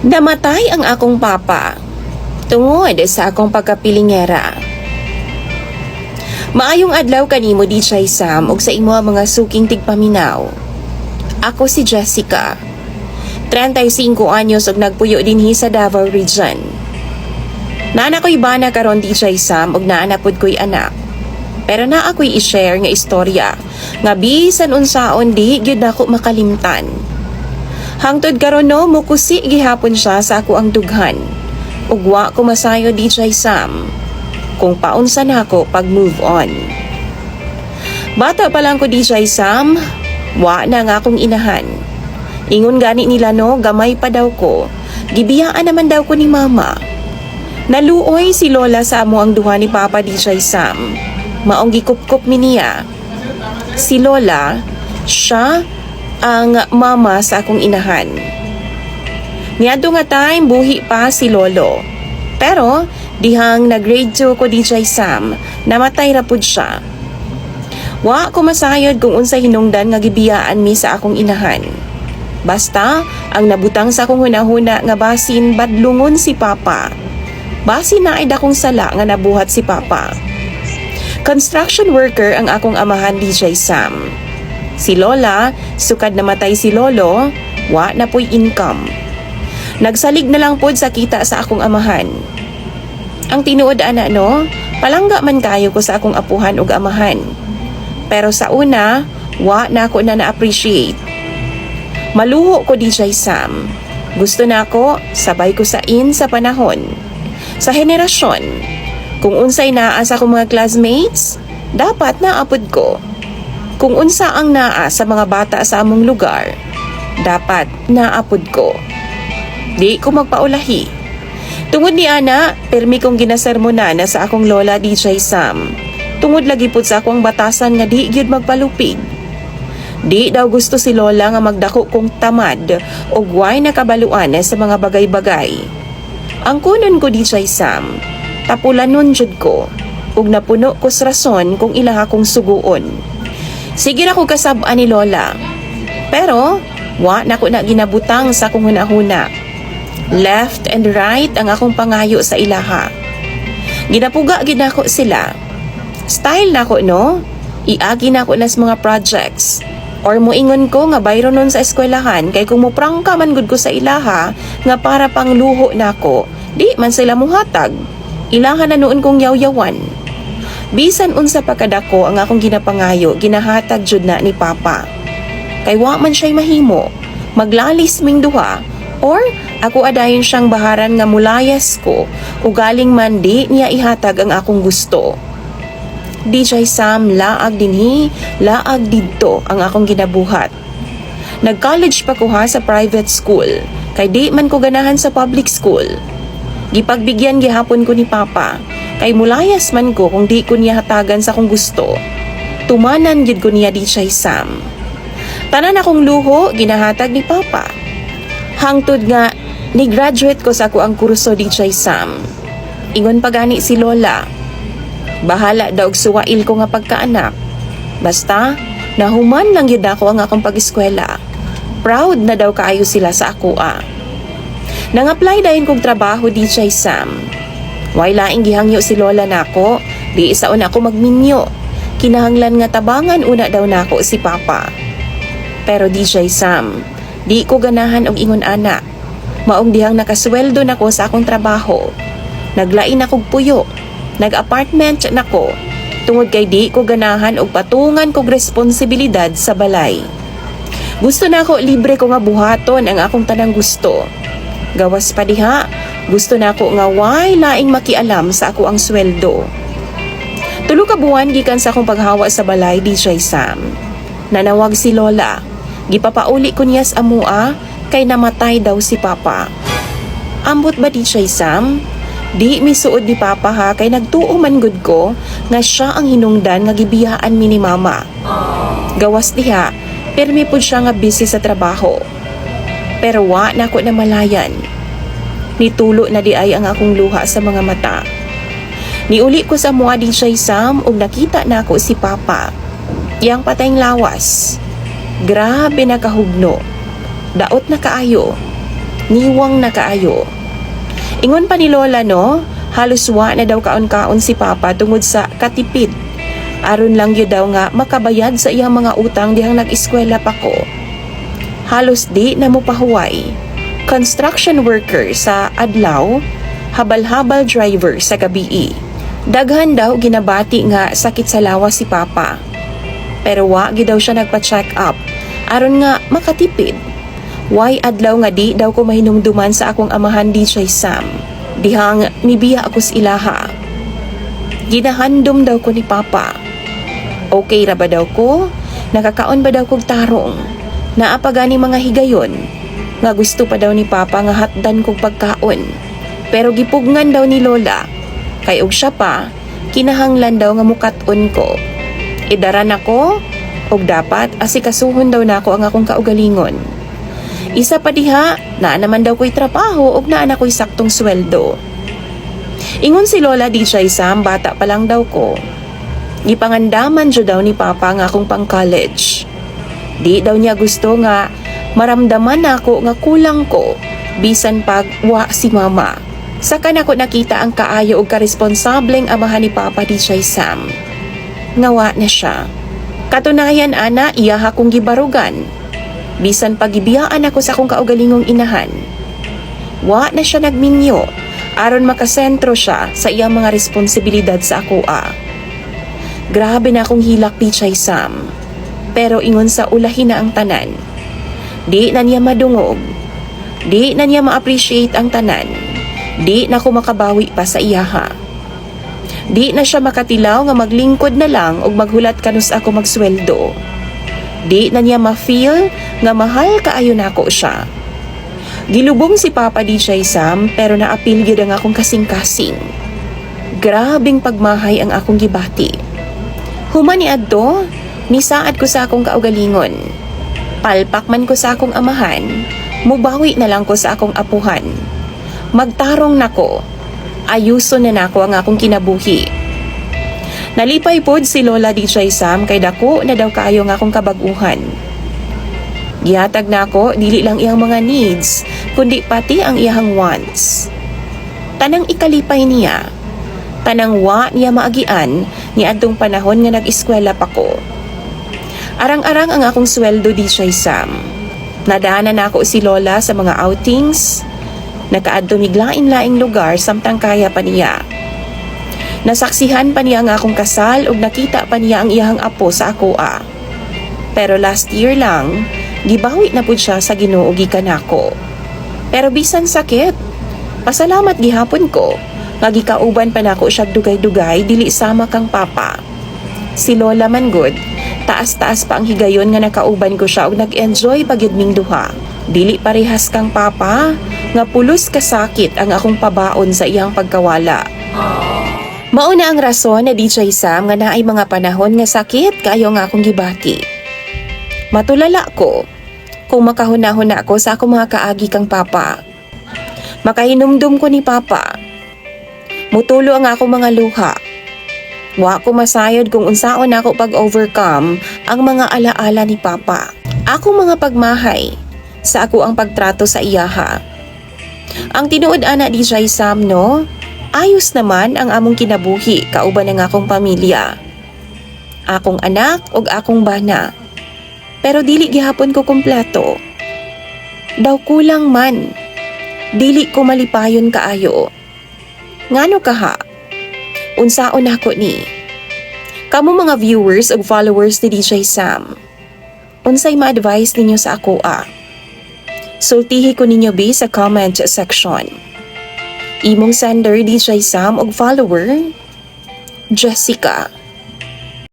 Namatay ang akong papa tungod sa akong pagkapilingera. Maayong adlaw kanimo DJ Sam ug sa imo mga suking tigpaminaw. Ako si Jessica, 35 anyos ug nagpuyo dinhi sa Davao Region. Naana ko'y bana karon DJ Sam ug naana pud ko'y anak. Pero naa ko'y i-share nga istorya nga bisan unsaon di gyud nako makalimtan. Hangtod karon no mukusi gihapon siya sa ako ang dughan. Ug wa ko masayo DJ Sam kung paunsa nako pag move on. Bata pa lang ko DJ Sam, wa na nga akong inahan. Ingon gani nila no, gamay pa daw ko. Gibiyaan naman daw ko ni mama. Naluoy si Lola sa amo ang duha ni Papa DJ Sam. Maong gikup-kup mi niya. Si Lola, siya ang mama sa akong inahan. Niadto nga time buhi pa si Lolo. Pero dihang nag-grade 2 ko DJ Sam, namatay ra pud siya. Wa ko masayod kung unsay hinungdan nga gibiyaan mi sa akong inahan. Basta ang nabutang sa akong hunahuna nga basin badlungon si Papa. Basin na ay dakong sala nga nabuhat si Papa. Construction worker ang akong amahan DJ Sam. Si Lola, sukad namatay si Lolo, wa na po'y income. Nagsalig na lang pod sa kita sa akong amahan. Ang tinuod ana no, palangga man kayo ko sa akong apuhan ug amahan. Pero sa una, wa na ako na na-appreciate. Maluho ko DJ Sam. Gusto na ako, sabay ko sa panahon. Sa henerasyon. Kung unsay naa sa akong mga classmates, dapat naapod ko. Kung unsa ang naa sa mga bata sa among lugar, dapat naapod ko. Di ko magpaulahi. Tungod ni ana, permi kong ginasermonan na sa akong lola DJ Sam. Tungod lagi pud sa akong batasan nga di gyud magpalupig. Di daw gusto si lola nga magdako kong tamad o way nakabaluan sa mga bagay-bagay. Ang kunon ko DJ Sam, tapulanon jud ko ug napuno ko sa rason kung ilaha kong suguon. Sige ra ko kasab-an ni lola. Pero wa na ko na ginabutang sa akong hunahuna. Left and right ang akong pangayo sa ilaha. Ginapuga gid nako sila. Style nako no, iagi nako nas mga projects. Or moingon ko nga bayro nun sa eskwelahan kay kung moprangka man gud ko sa ilaha nga para pang luho nako, di man sila muhatag. Ilaha na noon kong yawyawan. Bisan unsa pa kadako ang akong ginapangayo, ginahatag jud na ni Papa. Kay wa man siya'y mahimo, maglalis ming duha, or ako adayon siyang baharan nga mulayas ko, ugaling man di niya ihatag ang akong gusto. DJ Sam, laag dinhi, laag didto ang akong ginabuhat. Nag-college pa ko ha sa private school, kay di man ko ganahan sa public school. Gipagbigyan gihapon ko ni Papa, kay mulayas man ko kung di ko niya hatagan sa akong gusto. Tumanan gid ko niya DJ Sam. Tanan akong luho, ginahatag ni Papa. Hangtod nga, ni-graduate ko sa ako ang kurso DJ Sam. Ingon pa gani si Lola. Bahala daw og suwail ko nga pagkaanak. Basta, nahuman lang yun ako ang akong pag-eskwela. Proud na daw kaayo sila sa ako Nang-apply dahin kong trabaho DJ Sam. Way laing gihangyo si Lola nako, di isaon ako magminyo. Kinahanglan nga tabangan una daw nako si Papa. Pero DJ Sam, di ko ganahan og ingon ana. Maong dihang nakasweldo nako sa akong trabaho. Naglain akog puyo. Nag-apartment nako. Tungod kay di ko ganahan og patungan kog responsibilidad sa balay. Gusto na ako libre ko nga buhaton ang akong tanang gusto. Gawas pa diha, gusto na ako nga way laing makialam sa ako ang sweldo. 3 ka buwan gikan sa akong paghawa sa balay DJ Sam. Nanawag si Lola. Gipapauli ko niya sa amua kay namatay daw si Papa. Ambot ba DJ Sam? Di misuod ni Papa ha kay nagtuo man gud ko nga siya ang hinungdan nga gibiyaan mi ni Mama. Gawas diha, permi pud siya nga busy sa trabaho. Pero wa na ko na malayan. Nitulo na di ay ang akong luha sa mga mata. Niuli ko sa mua DJ Sam ug nakita na ako si Papa. Yang patayng lawas. Grabe na kahugno. Daot na kaayo. Niwang na kaayo. Ingon pa ni Lola no, halos wa na daw kaon-kaon si Papa tungod sa katipid. Aron lang yun daw nga makabayad sa iyang mga utang dihang nag-eskwela pa ko. Halos di na mo pahuway. Construction worker sa adlaw, habal-habal driver sa gabi. Daghan daw ginabati nga sakit sa lawas si Papa. Pero wa gi daw siya nagpa-check up aron nga makatipid. Why adlaw nga di daw ko mahinumduman sa akong amahan DJ Sam. Dihang mibiya ako sa ilaha. Ginahandom daw ko ni Papa. Okay ra ba daw ko? Nakakaon ba daw kog tarong? Naa pa gani mga higayon nga gusto pa daw ni Papa nga hatdan kog pagkaon. Pero gipugngan daw ni Lola. Kay og siya pa, kinahanglan daw nga mukat-on ko. Idaran ako, og dapat asikasuhon daw nako ang akong kaugalingon. Isa pa diha, naa naman daw ko'y trabaho og naa na ko'y saktong sweldo. Ingon si Lola DJ Sam, bata pa lang daw ko. Gipangandaman jud daw ni Papa nga akong pang-college. Di daw niya gusto nga maramdaman nako nga kulang ko bisan pag wa si Mama. Saka nako nakita ang kaayo og karesponsableng amahan ni Papa DJ Sam. Nawa na siya. Katunayan ana, iyaha kong gibarugan. Bisan pagibiyaan ako sa akong kaugalingong inahan. Wa na siya nagminyo, aron makasentro siya sa iyang mga responsibilidad sa akoa. Grabe na akong hilak DJ Sam. Pero ingon sa ulahin na ang tanan. Di na niya madungog. Di na niya ma-appreciate ang tanan. Di na ko makabawi pa sa iyaha. Di na siya makatilaw nga maglingkod na lang og maghulat kanus ako magsweldo. Di na niya ma-feel nga mahal kaayo nako siya. Gilubong si Papa DJ Sam pero naapil gyud ang akong kasing-kasing. Grabing pagmahay ang akong gibati. Human ni adto, nisaad ko sa akong kaugalingon. Palpak man ko sa akong amahan, mubawi na lang ko sa akong apuhan. Magtarong nako, ayuso na nako ang akong kinabuhi. Nalipay pod si Lola DJ Sam kay dako na daw kaayo nga akong kabaguhan. Gihatag nako dili lang iyang mga needs, kundi pati ang iyang wants. Tanang ikalipay niya, tanang wa niya maagian ni adtong panahon nga nag-eskwela pa ko. Arang-arang ang akong sweldo DJ Sam. Nadaanan nako si Lola sa mga outings, nakaadto miglain-laing lugar samtang kaya pa niya. Nasaksihan pa niya ang akong kasal ug nakita pa niya ang iyang apo sa akoa. Pero last year lang, gibawi na pud siya sa Ginoo gikan nako. Pero bisan sakit, pasalamat gihapon ko nga gikauban pa nako siya dugay-dugay dili sama kang Papa. Si Lola man good, taas-taas pa ang higayon nga nakauban ko siya ug nag-enjoy pagyud ming duha. Dili parehas kang Papa, nga pulos kasakit ang akong pabaon sa iyang pagkawala. Mauna ang rason na DJ Sam nga naay mga panahon nga sakit kaayo nga akong gibati. Matulala ko kung makahunahon na ako sa akong mga kaagi kang Papa. Makahinumdum ko ni Papa. Mutulo ang akong mga luha. Wa ko masayod kung unsaon ako pag-overcome ang mga alaala ni Papa. Akong mga pagmahay sa ako ang pagtrato sa iyaha. Ang tinuod ana DJ Sam no, ayos naman ang among kinabuhi kauban ng akong pamilya. Akong anak ug akong bana. Pero dili gihapon ko kompleto. Daw kulang man. Dili ko malipayon kaayo. Ngano kaha? Unsaon ako ni? Kamo mga viewers ug followers ni DJ Sam. Unsay ma-advise ninyo sa akoa? Sultihi ko ninyo bi sa comment section. Imong sender DJ Sam og follower, Jessica.